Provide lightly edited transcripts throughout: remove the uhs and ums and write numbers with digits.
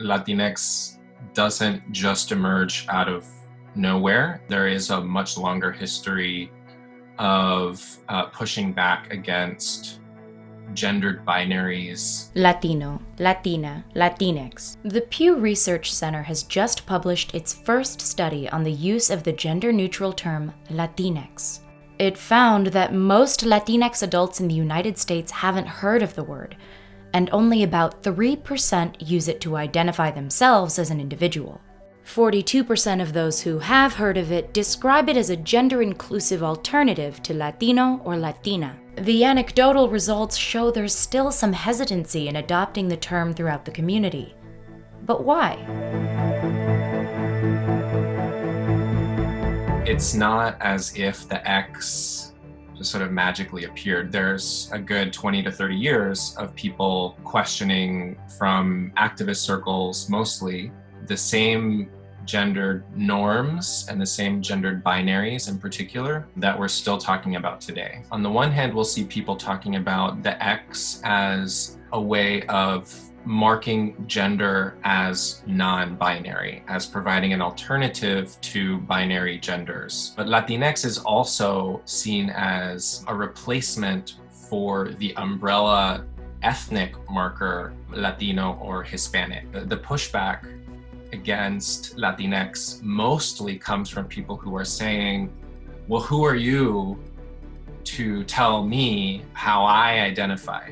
Latinx doesn't just emerge out of nowhere. There is a much longer history of pushing back against gendered binaries. Latino, Latina, Latinx. The Pew Research Center has just published its first study on the use of the gender-neutral term Latinx. It found that most Latinx adults in the United States haven't heard of the word, and only about 3% use it to identify themselves as an individual. 42% of those who have heard of it describe it as a gender-inclusive alternative to Latino or Latina. The anecdotal results show there's still some hesitancy in adopting the term throughout the community. But why? It's not as if the X just sort of magically appeared. There's a good 20 to 30 years of people questioning, from activist circles mostly, the same gendered norms and the same gendered binaries in particular that we're still talking about today. On the one hand, we'll see people talking about the X as a way of marking gender as non-binary, as providing an alternative to binary genders. But Latinx is also seen as a replacement for the umbrella ethnic marker Latino or Hispanic. The pushback against Latinx mostly comes from people who are saying, well, who are you to tell me how I identify?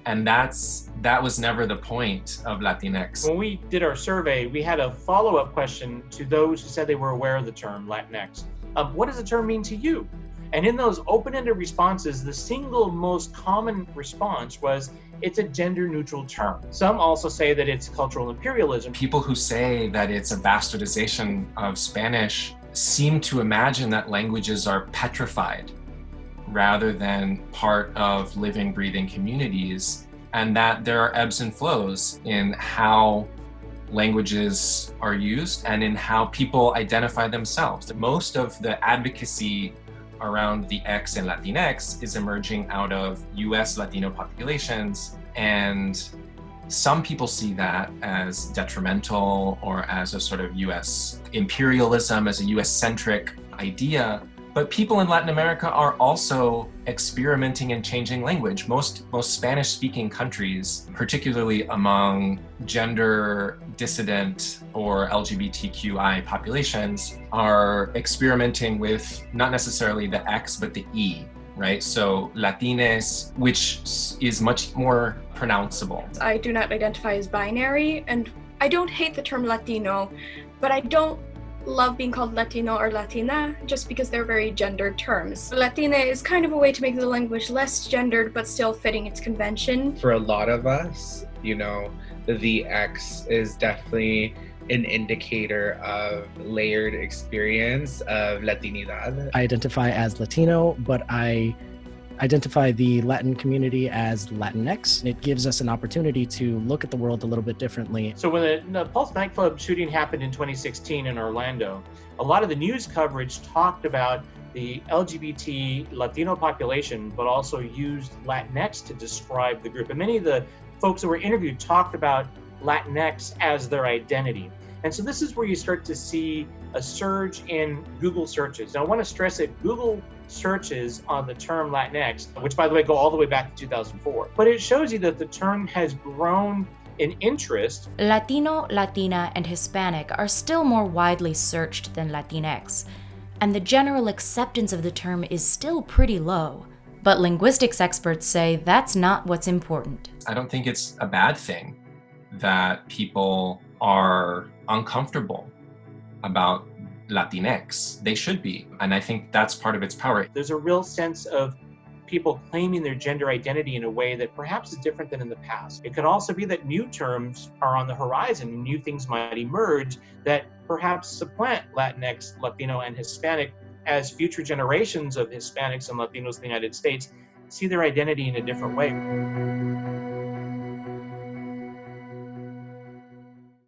And that was never the point of Latinx. When we did our survey, we had a follow-up question to those who said they were aware of the term Latinx. What does the term mean to you? And in those open-ended responses, the single most common response was, it's a gender-neutral term. Some also say that it's cultural imperialism. People who say that it's a bastardization of Spanish seem to imagine that languages are petrified rather than part of living, breathing communities, and that there are ebbs and flows in how languages are used and in how people identify themselves. Most of the advocacy around the X and Latinx is emerging out of US Latino populations, and some people see that as detrimental or as a sort of US imperialism, as a US-centric idea. But people in Latin America are also experimenting and changing language. Most Spanish-speaking countries, particularly among gender dissident or LGBTQI populations, are experimenting with not necessarily the X, but the E, right? So Latines, which is much more pronounceable. I do not identify as binary, and I don't hate the term Latino, but I don't love being called Latino or Latina just because they're very gendered terms. Latina is kind of a way to make the language less gendered but still fitting its convention. For a lot of us, the X is definitely an indicator of layered experience of Latinidad. I identify as Latino, but I identify the Latin community as Latinx. It gives us an opportunity to look at the world a little bit differently. So when the Pulse nightclub shooting happened in 2016 in Orlando, a lot of the news coverage talked about the LGBT Latino population, but also used Latinx to describe the group. And many of the folks that were interviewed talked about Latinx as their identity. And so this is where you start to see a surge in Google searches. Now I want to stress that Google searches on the term Latinx, which by the way go all the way back to 2004. But it shows you that the term has grown in interest. Latino, Latina, and Hispanic are still more widely searched than Latinx, and the general acceptance of the term is still pretty low. But linguistics experts say that's not what's important. I don't think it's a bad thing that people are uncomfortable about Latinx. They should be. And I think that's part of its power. There's a real sense of people claiming their gender identity in a way that perhaps is different than in the past. It could also be that new terms are on the horizon, new things might emerge that perhaps supplant Latinx, Latino, and Hispanic as future generations of Hispanics and Latinos in the United States see their identity in a different way.